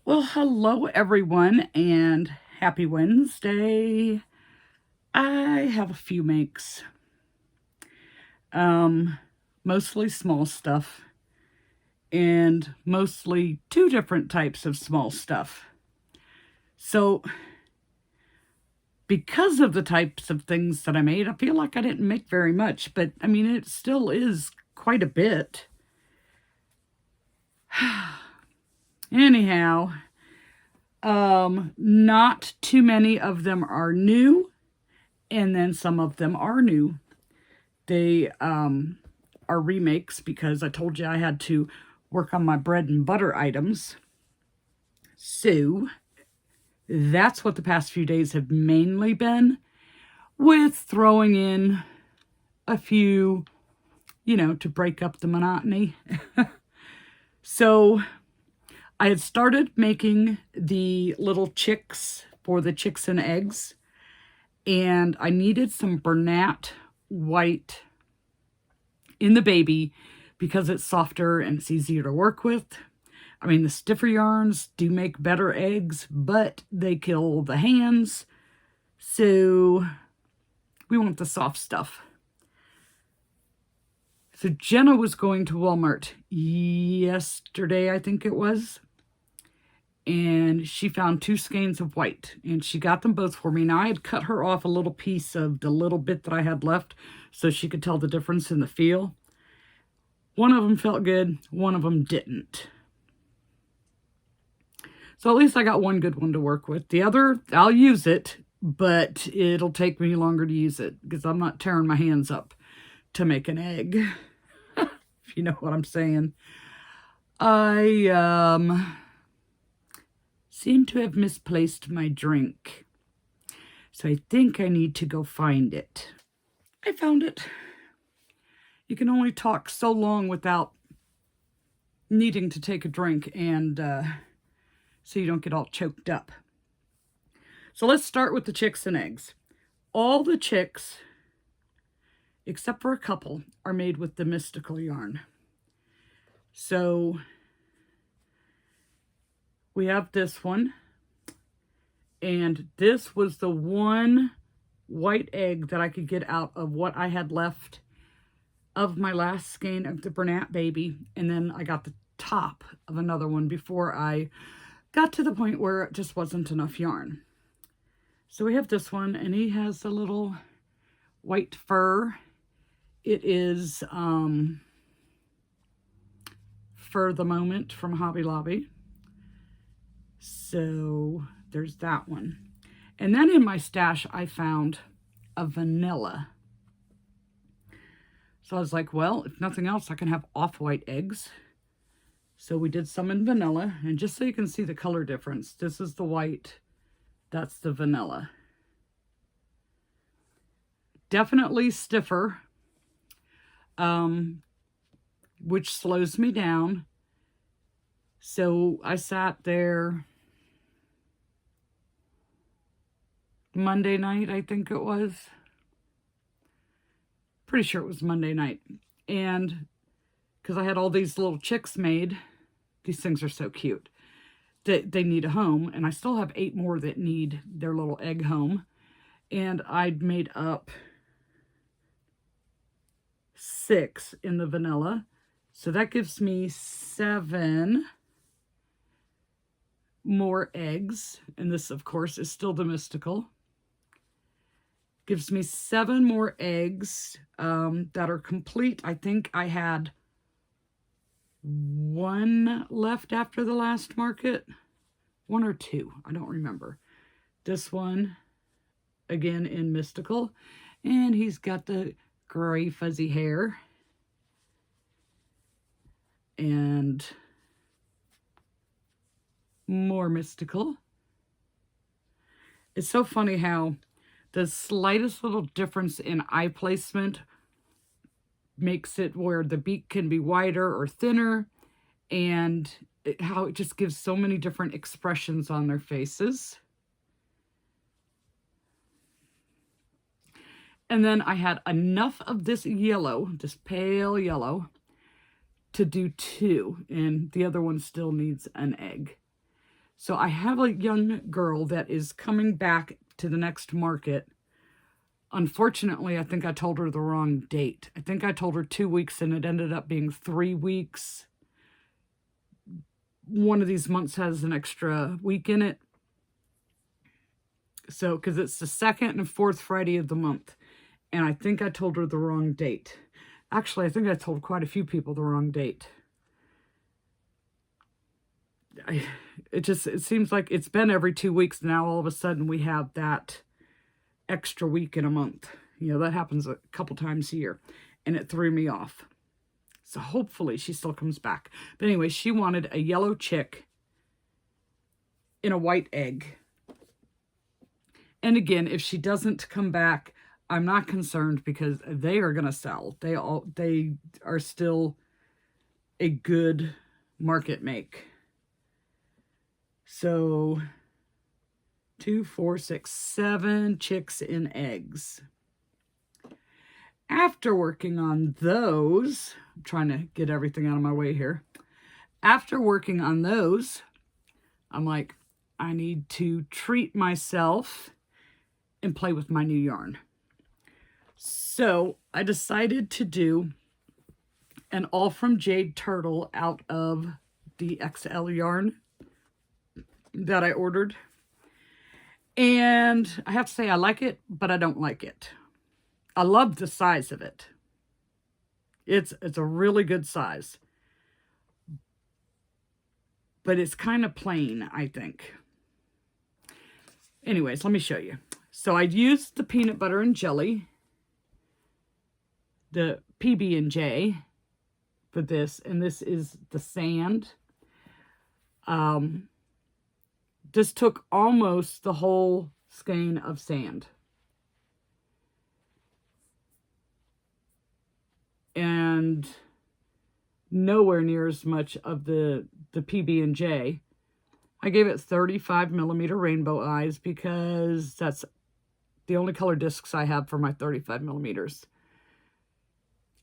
Well, hello everyone and happy Wednesday. I have a few makes. Mostly small stuff and mostly two different types of small stuff. So because of the types of things that I made, I feel like I didn't make very much, but I mean, it still is quite a bit. Anyhow, not too many of them are new, and then some of them are new. They are remakes because I told you I had to work on my bread and butter items. So that's what the past few days have mainly been, with throwing in a few, to break up the monotony. So I had started making the little chicks for the chicks and eggs, and I needed some Bernat white in the baby because it's softer and it's easier to work with. I mean, the stiffer yarns do make better eggs, but they kill the hands, so we want the soft stuff. So Jenna was going to Walmart yesterday, I think it was, and she found 2 skeins of white, and she got them both for me. Now, I had cut her off a little piece of the little bit that I had left so she could tell the difference in the feel. One of them felt good, one of them didn't. So at least I got one good one to work with. The other, I'll use it, but it'll take me longer to use it because I'm not tearing my hands up to make an egg, if you know what I'm saying. I seem to have misplaced my drink, so I think I need to go find it. I found it. You can only talk so long without needing to take a drink, and so you don't get all choked up. So let's start with the chicks and eggs. All the chicks, except for a couple, are made with the mystical yarn. So we have this one, and this was the one white egg that I could get out of what I had left of my last skein of the Bernat baby, and then I got the top of another one before I got to the point where it just wasn't enough yarn. So we have this one, and he has a little white fur. It is Fur the Moment from Hobby Lobby. So there's that one. And then in my stash, I found a vanilla. So I was like, well, if nothing else, I can have off-white eggs. So we did some in vanilla. And just so you can see the color difference, this is the white, that's the vanilla. Definitely stiffer, which slows me down. So I sat there Monday night, I think it was. Pretty sure it was Monday night. And because I had all these little chicks made, these things are so cute. They need a home, and I still have 8 more that need their little egg home. And I'd made up 6 in the vanilla. So that gives me 7 more eggs. And this, of course, is still the mystical. Gives me 7 more eggs that are complete. I think I had 1 left after the last market. 1 or 2, I don't remember. This one, again in mystical. And he's got the gray fuzzy hair. And more mystical. It's so funny how the slightest little difference in eye placement makes it where the beak can be wider or thinner, and how it just gives so many different expressions on their faces. And then I had enough of this yellow, this pale yellow, to do 2, and the other one still needs an egg. So I have a young girl that is coming back to the next market. Unfortunately, I think I told her the wrong date. I think I told her 2 weeks and it ended up being 3 weeks. One of these months has an extra week in it. So, because it's the second and fourth Friday of the month. And I think I told her the wrong date. Actually, I think I told quite a few people the wrong date. It seems like it's been every 2 weeks. Now all of a sudden we have that extra week in a month. You know, that happens a couple times a year. And it threw me off. So hopefully she still comes back. But anyway, she wanted a yellow chick in a white egg. And again, if she doesn't come back, I'm not concerned because they are going to sell. They are still a good market make. So 2, 4, 6, 7 chicks in eggs. After working on those, I'm trying to get everything out of my way here. After working on those, I'm like, I need to treat myself and play with my new yarn. So I decided to do an All From Jade turtle out of the XL yarn that I ordered. And I have to say I like it, but I don't like it. I love the size of it. It's a really good size. But it's kind of plain, I think. Anyways, let me show you. So I used the peanut butter and jelly, the PB&J for this, and this is the sand. This took almost the whole skein of sand. And nowhere near as much of the PB&J. I gave it 35 millimeter rainbow eyes because that's the only color discs I have for my 35 millimeters.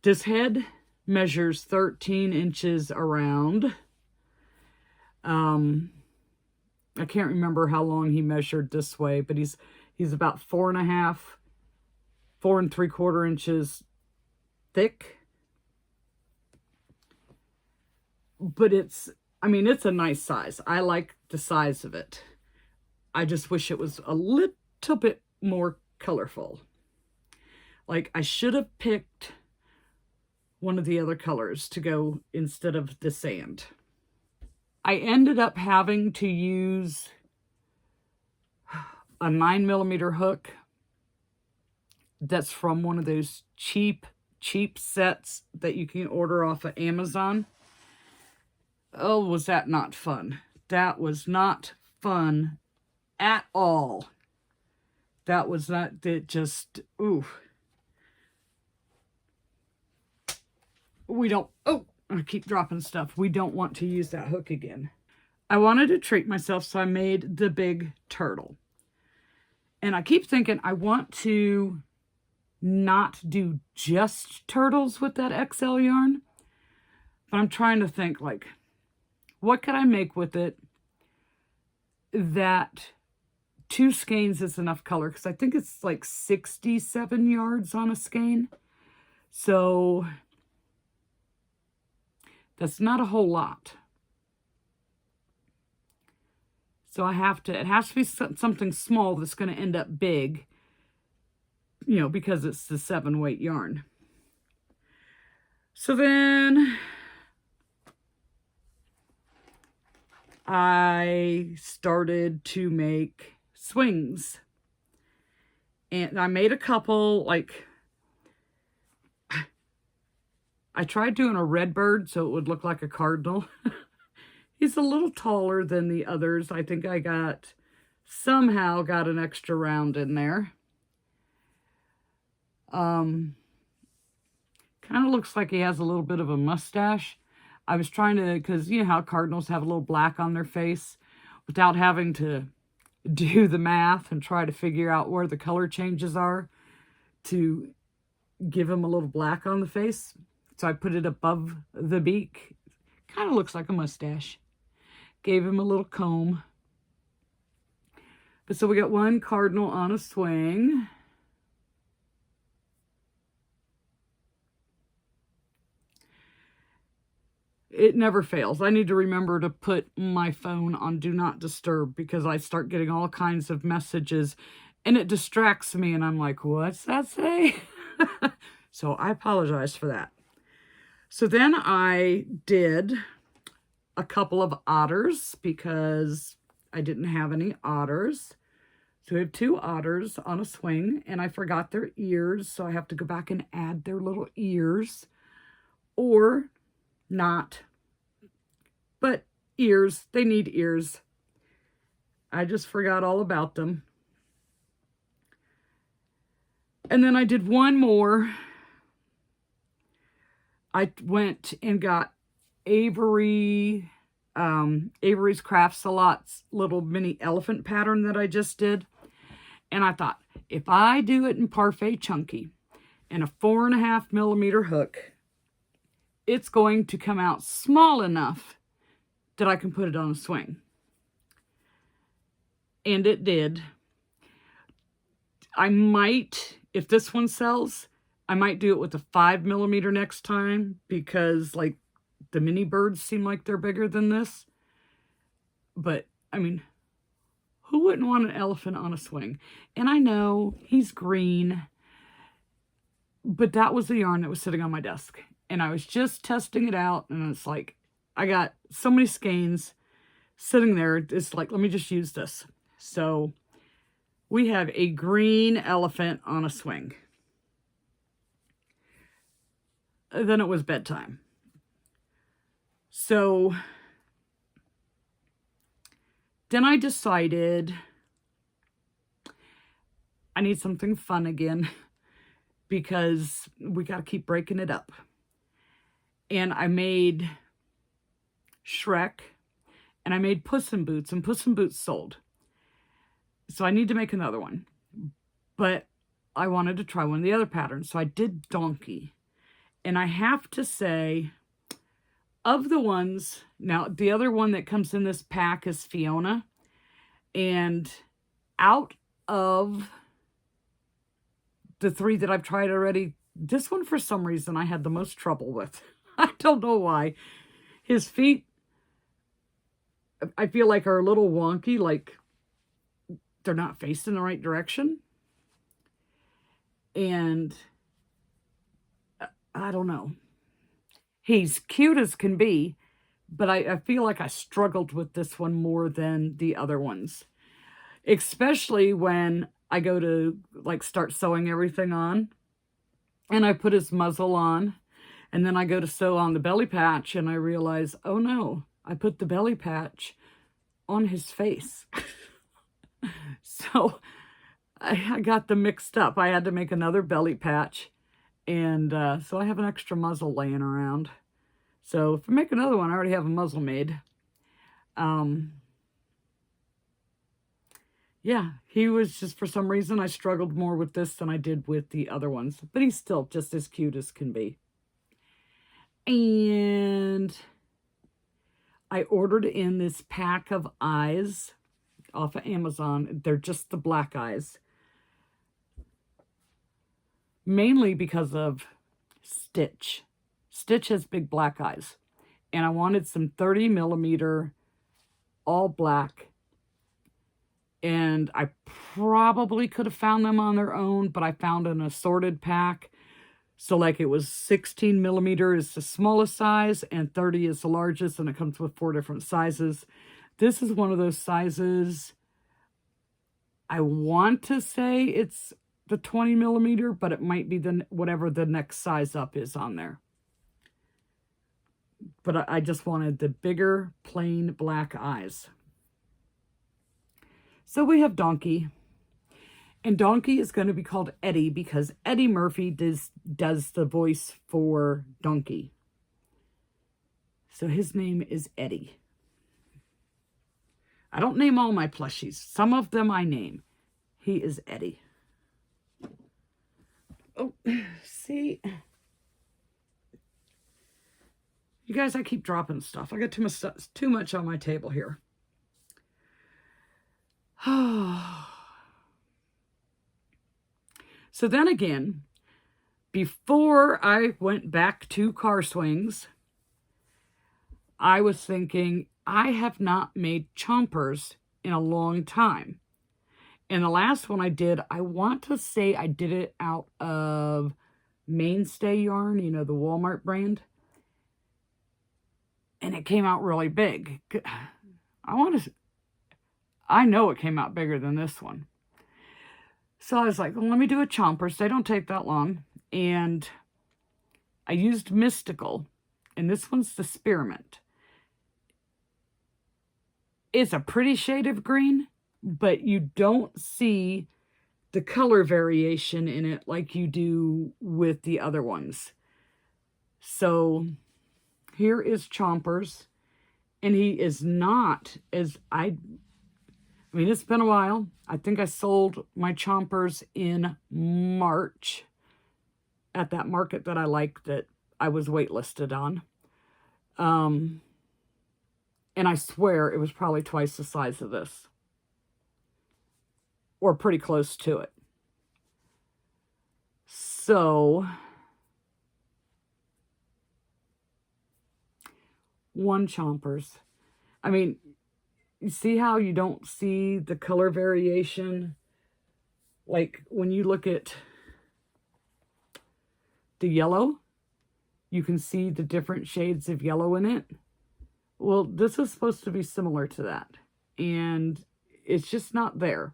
This head measures 13 inches around. I can't remember how long he measured this way, but he's about 4.5, 4 3/4 inches thick. But it's a nice size. I like the size of it. I just wish it was a little bit more colorful. Like, I should have picked one of the other colors to go instead of the sand. I ended up having to use a 9 millimeter hook that's from one of those cheap sets that you can order off of Amazon. Oh, was that not fun? That was not fun at all. That was not, it just, ooh. We don't, oh, I keep dropping stuff. We don't want to use that hook again. I wanted to treat myself, so I made the big turtle. And I keep thinking I want to not do just turtles with that XL yarn. But I'm trying to think, like, what could I make with it that 2 skeins is enough color? Because I think it's like 67 yards on a skein. So that's not a whole lot. So it has to be something small that's going to end up big, you know, because it's the 7-weight yarn. So then I started to make swings. And I made a couple, like, I tried doing a red bird so it would look like a cardinal. He's a little taller than the others. I think I somehow got an extra round in there. Kind of looks like he has a little bit of a mustache. I was trying to, because you know how cardinals have a little black on their face, without having to do the math and try to figure out where the color changes are to give him a little black on the face. So I put it above the beak. Kind of looks like a mustache. Gave him a little comb. But so we got one cardinal on a swing. It never fails. I need to remember to put my phone on Do Not Disturb because I start getting all kinds of messages and it distracts me and I'm like, what's that say? So I apologize for that. So then I did a couple of otters because I didn't have any otters. So we have 2 otters on a swing and I forgot their ears. So I have to go back and add their little ears or not. But ears, they need ears. I just forgot all about them. And then I did one more. I went and got Avery's Crafts a Lot's little mini elephant pattern that I just did. And I thought, if I do it in Parfait Chunky and a 4.5 millimeter hook, it's going to come out small enough that I can put it on a swing. And it did. I might, if this one sells, I might do it with a 5 millimeter next time because like the mini birds seem like they're bigger than this. But I mean, who wouldn't want an elephant on a swing? And I know he's green, but that was the yarn that was sitting on my desk. And I was just testing it out and it's like, I got so many skeins sitting there. It's like, let me just use this. So we have a green elephant on a swing. Then it was bedtime. So then I decided I need something fun again because we got to keep breaking it up. And I made Shrek and I made Puss in Boots, and Puss in Boots sold. So I need to make another one. But I wanted to try one of the other patterns. So I did Donkey. And I have to say, of the ones, now the other one that comes in this pack is Fiona. And out of the 3 that I've tried already, this one for some reason I had the most trouble with. I don't know why. His feet, I feel like are a little wonky, like they're not facing the right direction. And I don't know. He's cute as can be, but I feel like I struggled with this one more than the other ones. Especially when I go to like start sewing everything on and I put his muzzle on and then I go to sew on the belly patch and I realize, oh no, I put the belly patch on his face. So I got them mixed up. I had to make another belly patch. And so I have an extra muzzle laying around. So if I make another one, I already have a muzzle made. Yeah, he was just, for some reason, I struggled more with this than I did with the other ones. But he's still just as cute as can be. And I ordered in this pack of eyes off of Amazon. They're just the black eyes. Mainly because of Stitch. Stitch has big black eyes. And I wanted some 30 millimeter all black. And I probably could have found them on their own, but I found an assorted pack. So like it was 16 millimeter is the smallest size and 30 is the largest, and it comes with 4 different sizes. This is one of those sizes. I want to say it's the 20 millimeter, but it might be the whatever the next size up is on there. But I just wanted the bigger, plain black eyes. So we have Donkey. And Donkey is going to be called Eddie because Eddie Murphy does the voice for Donkey. So his name is Eddie. I don't name all my plushies. Some of them I name. He is Eddie. Oh, see? You guys, I keep dropping stuff. I got too much on my table here. Oh. So then again, before I went back to car swings, I was thinking, I have not made chompers in a long time. And the last one I did, I want to say I did it out of Mainstay yarn, you know, the Walmart brand. And it came out really big. I know it came out bigger than this one. So I was like, well, let me do a chomper. So they don't take that long. And I used Mystical. And this one's the Spearmint. It's a pretty shade of green, but you don't see the color variation in it like you do with the other ones. So here is Chompers. And he is not as I mean, it's been a while. I think I sold my Chompers in March at that market that I like that I was waitlisted on. And I swear it was probably twice the size of this. Or pretty close to it. So, one Chompers. I mean, you see how you don't see the color variation? Like when you look at the yellow, you can see the different shades of yellow in it. Well, this is supposed to be similar to that. And it's just not there.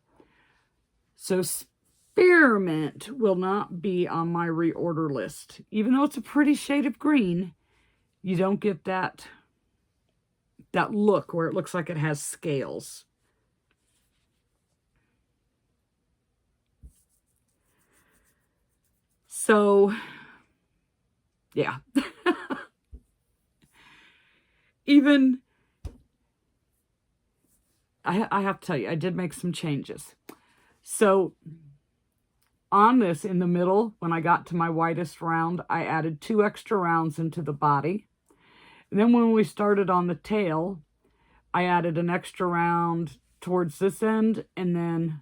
So Spearmint will not be on my reorder list. Even though it's a pretty shade of green, you don't get that look where it looks like it has scales. So, yeah. Even, I have to tell you, I did make some changes. So, on this, in the middle, when I got to my widest round, I added 2 extra rounds into the body. And then when we started on the tail, I added an extra round towards this end, and then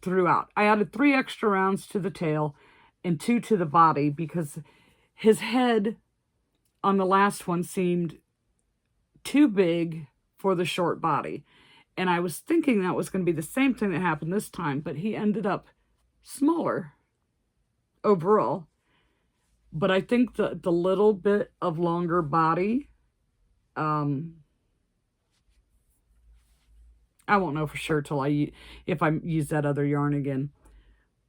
throughout. I added 3 extra rounds to the tail and 2 to the body because his head on the last one seemed too big for the short body. And I was thinking that was going to be the same thing that happened this time, but he ended up smaller overall. But I think the little bit of longer body, I won't know for sure till if I use that other yarn again.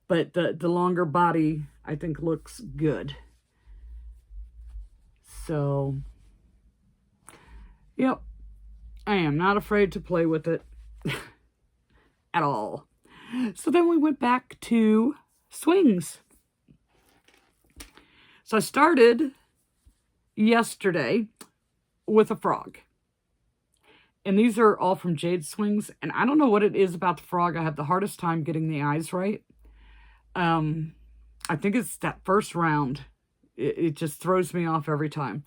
But the longer body, I think, looks good. So, yep. I am not afraid to play with it at all. So then we went back to swings. So I started yesterday with a frog. And these are all from Jade Swings. And I don't know what it is about the frog. I have the hardest time getting the eyes right. I think it's that first round. It just throws me off every time.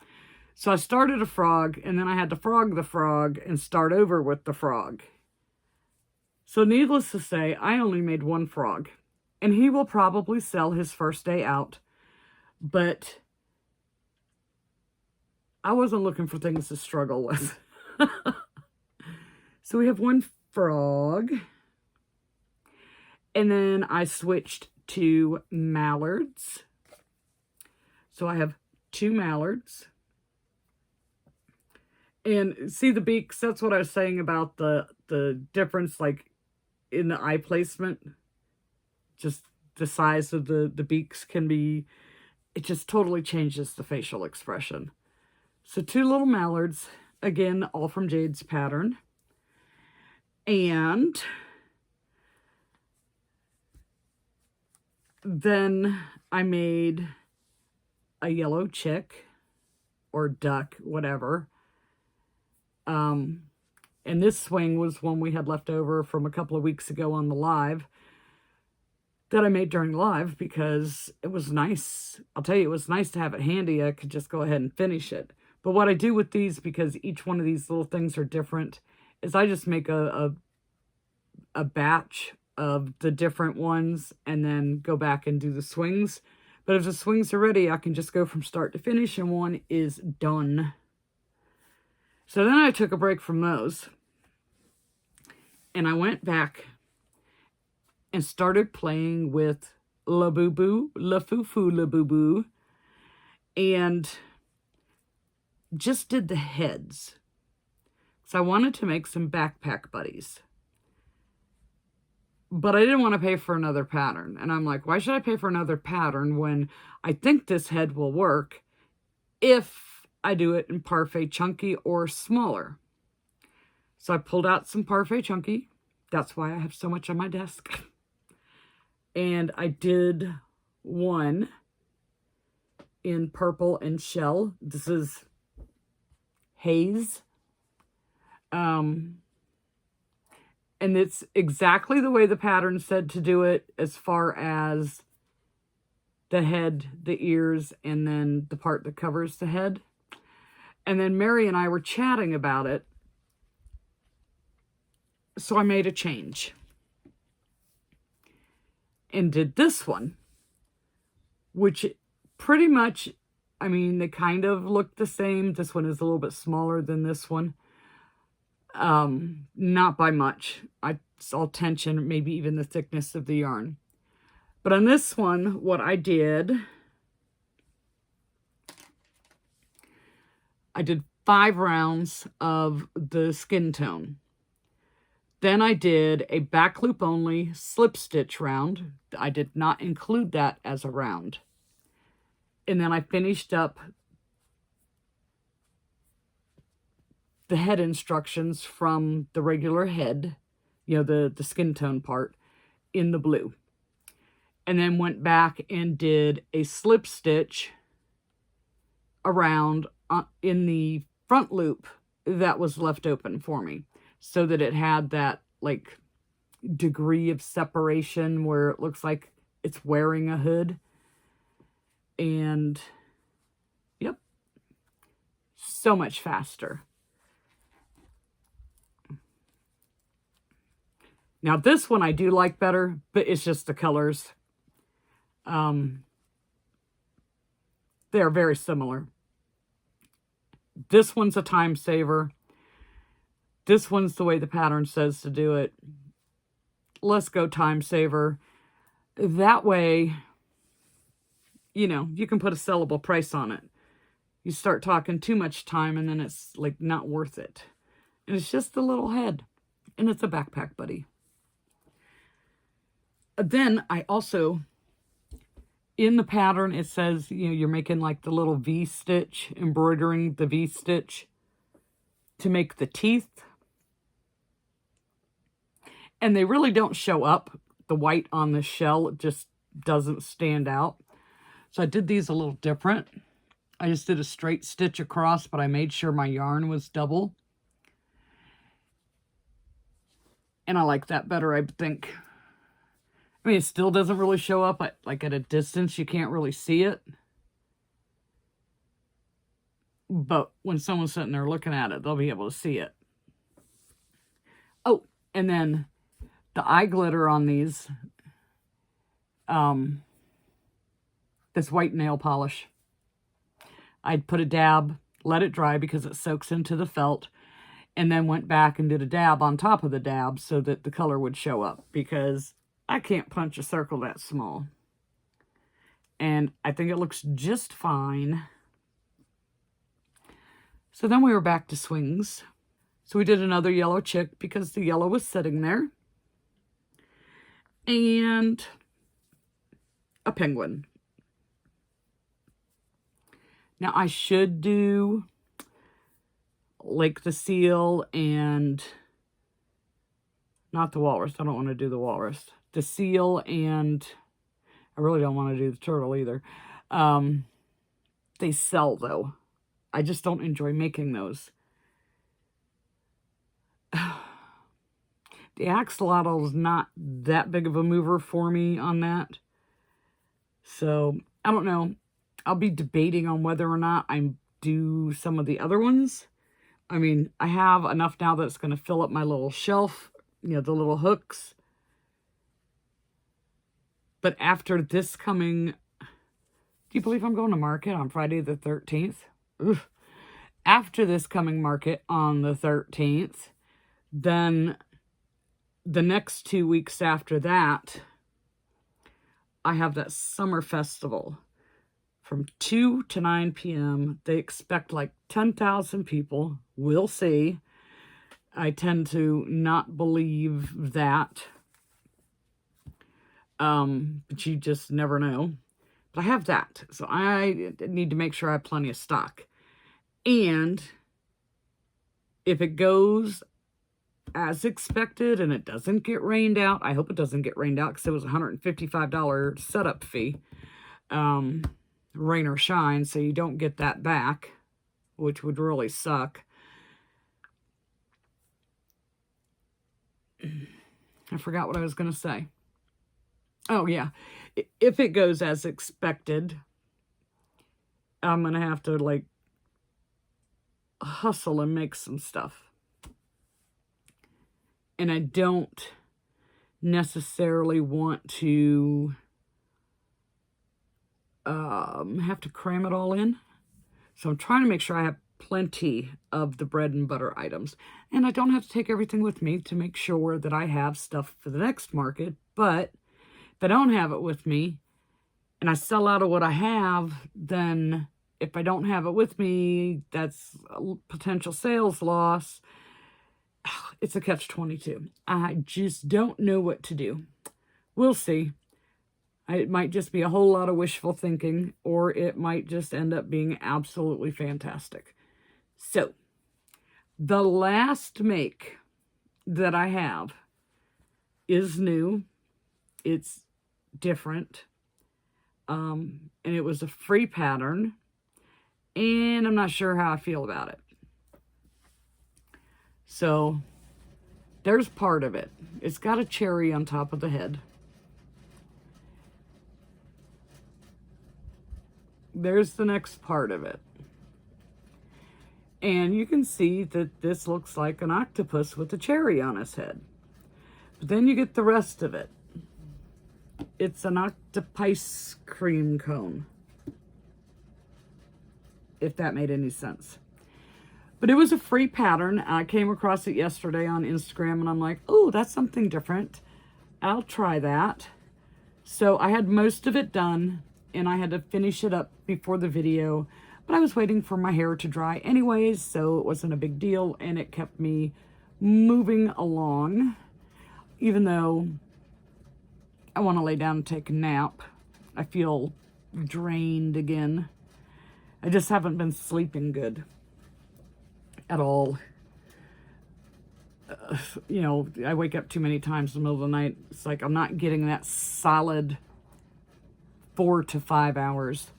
So I started a frog, and then I had to frog the frog and start over with the frog. So needless to say, I only made 1 frog. And he will probably sell his first day out. But I wasn't looking for things to struggle with. So we have 1 frog. And then I switched to mallards. So I have 2 mallards. And see the beaks, that's what I was saying about the difference, like, in the eye placement. Just the size of the beaks can be, it just totally changes the facial expression. So 2 little mallards, again, all from Jade's pattern. And then I made a yellow chick or duck, whatever. And this swing was one we had left over from a couple of weeks ago on the live that I made during live because it was nice. I'll tell you, it was nice to have it handy. I could just go ahead and finish it. But what I do with these, because each one of these little things are different, is I just make a batch of the different ones and then go back and do the swings. But if the swings are ready, I can just go from start to finish and one is done. So then I took a break from those and I went back and started playing with Labubu, Labubu, and just did the heads. So I wanted to make some backpack buddies. But I didn't want to pay for another pattern. And I'm like, why should I pay for another pattern when I think this head will work if I do it in Parfait Chunky or smaller? So I pulled out some Parfait Chunky. That's why I have so much on my desk. And I did one in purple and shell. This is Haze. And it's exactly the way the pattern said to do it as far as the head, the ears, and then the part that covers the head. And then Mary and I were chatting about it. So I made a change. And did this one, which pretty much, I mean, they kind of look the same. This one is a little bit smaller than this one. Not by much. I saw tension, maybe even the thickness of the yarn. But on this one, what I did 5 rounds of the skin tone. Then I did a back loop only slip stitch round. I did not include that as a round. And then I finished up the head instructions from the regular head, you know, the skin tone part, in the blue. And then went back and did a slip stitch around in the front loop that was left open for me, so that it had that like degree of separation where it looks like it's wearing a hood. And yep, so much faster. Now this one I do like better, but it's just the colors. They're very similar. This one's a time saver. This one's the way the pattern says to do it. Let's go time saver. That way, you know, you can put a sellable price on it. You start talking too much time and then it's like not worth it. And it's just a little head. And it's a backpack buddy. Then I also, in the pattern, it says, you know, you're making like the little V stitch, embroidering the V stitch to make the teeth. And they really don't show up. The white on the shell just doesn't stand out. So I did these a little different. I just did a straight stitch across, but I made sure my yarn was double. And I like that better, I think. I mean, it still doesn't really show up. Like at a distance, you can't really see it. But when someone's sitting there looking at it, they'll be able to see it. Oh, and then the eye glitter on these, this white nail polish. I'd put a dab, let it dry because it soaks into the felt, and then went back and did a dab on top of the dab so that the color would show up, because I can't punch a circle that small. And I think it looks just fine. So then we were back to swings. So we did another yellow chick because the yellow was sitting there. And a penguin. Now I should do like the seal and not the walrus. I don't want to do the walrus. The seal, and I really don't want to do the turtle either. They sell though. I just don't enjoy making those. The axolotl is not that big of a mover for me on that. So, I don't know. I'll be debating on whether or not I do some of the other ones. I mean, I have enough now that it's going to fill up my little shelf. You know, the little hooks. But after this coming, do you believe I'm going to market on Friday the 13th? Oof. After this coming market on the 13th, then the next 2 weeks after that, I have that summer festival from 2 to 9 p.m. They expect like 10,000 people. We'll see. I tend to not believe that. But you just never know. But I have that. So I need to make sure I have plenty of stock. And if it goes as expected and it doesn't get rained out, I hope it doesn't get rained out because it was a $155 setup fee. Rain or shine, so you don't get that back, which would really suck. I forgot what I was going to say. Oh, yeah. If it goes as expected, I'm going to have to, like, hustle and make some stuff. And I don't necessarily want to have to cram it all in. So I'm trying to make sure I have plenty of the bread and butter items. And I don't have to take everything with me to make sure that I have stuff for the next market. But if I don't have it with me and I sell out of what I have, then if I don't have it with me, that's a potential sales loss. It's a catch-22. I just don't know what to do. We'll see. It might just be a whole lot of wishful thinking, or it might just end up being absolutely fantastic. So, the last make that I have is new. It's different. And it was a free pattern. And I'm not sure how I feel about it. So, there's part of it. It's got a cherry on top of the head. There's the next part of it. And you can see that this looks like an octopus with a cherry on his head. But then you get the rest of it. It's an octopice cream cone. If that made any sense. But it was a free pattern. I came across it yesterday on Instagram and I'm like, oh, that's something different. I'll try that. So I had most of it done and I had to finish it up before the video. But I was waiting for my hair to dry anyways, so it wasn't a big deal and it kept me moving along. Even though I want to lay down and take a nap. I feel drained again. I just haven't been sleeping good. At all. You know, I wake up too many times in the middle of the night. It's like I'm not getting that solid 4 to 5 hours.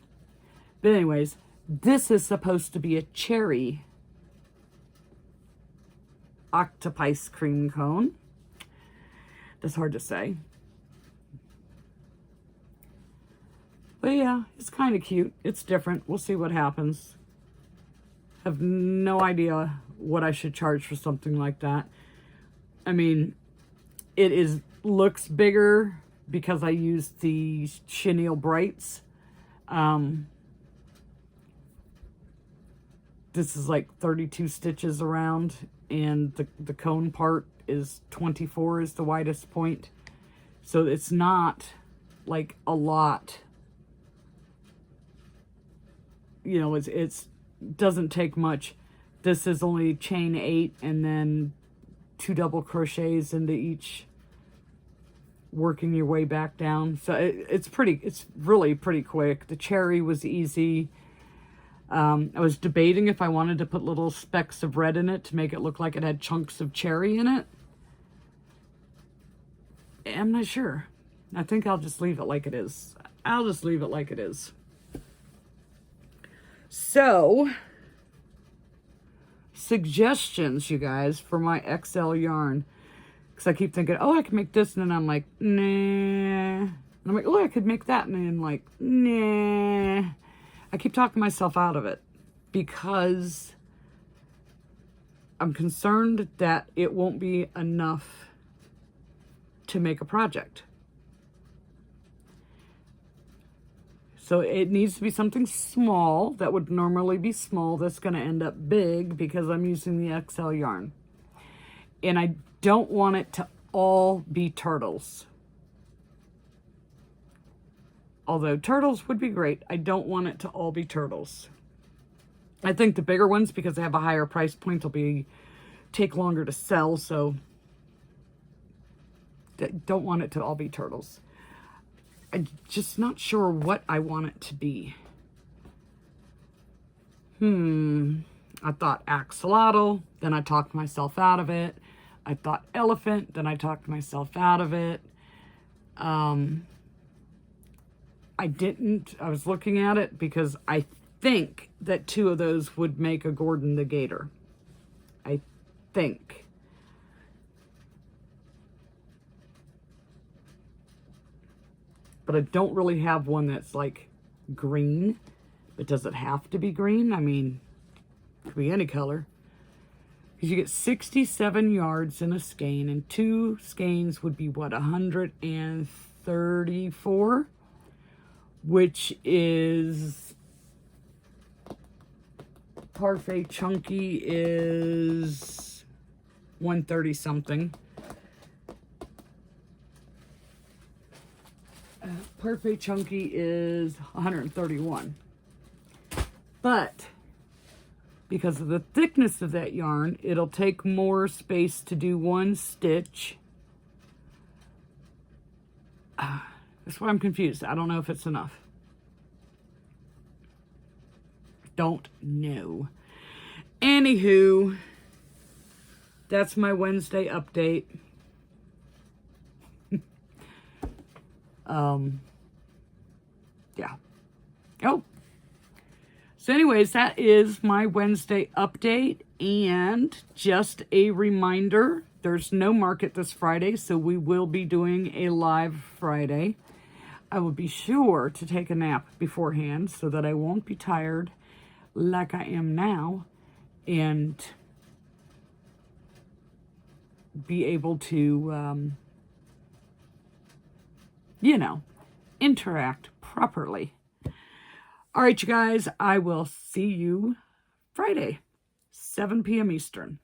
But anyways, this is supposed to be a cherry octopice cream cone. That's hard to say. But yeah, it's kind of cute. It's different. We'll see what happens. Have no idea what I should charge for something like that. I mean, it looks bigger because I used the chenille brights. This is like 32 stitches around, and the cone part is 24 is the widest point. So it's not like a lot. You know, it's doesn't take much. This is only chain 8 and then 2 double crochets into each, working your way back down. So it's really pretty quick. The cherry was easy. I was debating if I wanted to put little specks of red in it to make it look like it had chunks of cherry in it. I'm not sure. I think I'll just leave it like it is. I'll just leave it like it is. So, suggestions, you guys, for my XL yarn. Because I keep thinking, oh, I can make this. And then I'm like, nah. And I'm like, oh, I could make that. And then I'm like, nah. I keep talking myself out of it. Because I'm concerned that it won't be enough to make a project. So it needs to be something small that would normally be small that's going to end up big because I'm using the XL yarn. And I don't want it to all be turtles. Although turtles would be great, I don't want it to all be turtles. I think the bigger ones, because they have a higher price point, will take longer to sell, so don't want it to all be turtles. I'm just not sure what I want it to be. I thought axolotl, then I talked myself out of it. I thought elephant, then I talked myself out of it. I didn't. I was looking at it because I think that 2 of those would make a Gordon the Gator. I think. But I don't really have one that's like green. But does it have to be green? I mean, it could be any color. Because you get 67 yards in a skein, and 2 skeins would be what, 134? Which is, Parfait Chunky is 130 something. Parfait Chunky is 131. But because of the thickness of that yarn, it'll take more space to do 1 stitch. That's why I'm confused. I don't know if it's enough. Don't know. Anywho, that's my Wednesday update. Yeah. Oh. So anyways, that is my Wednesday update. And just a reminder, there's no market this Friday, so we will be doing a live Friday. I will be sure to take a nap beforehand so that I won't be tired like I am now, and be able to, you know, interact properly. All right, you guys, I will see you Friday, 7 p.m. Eastern.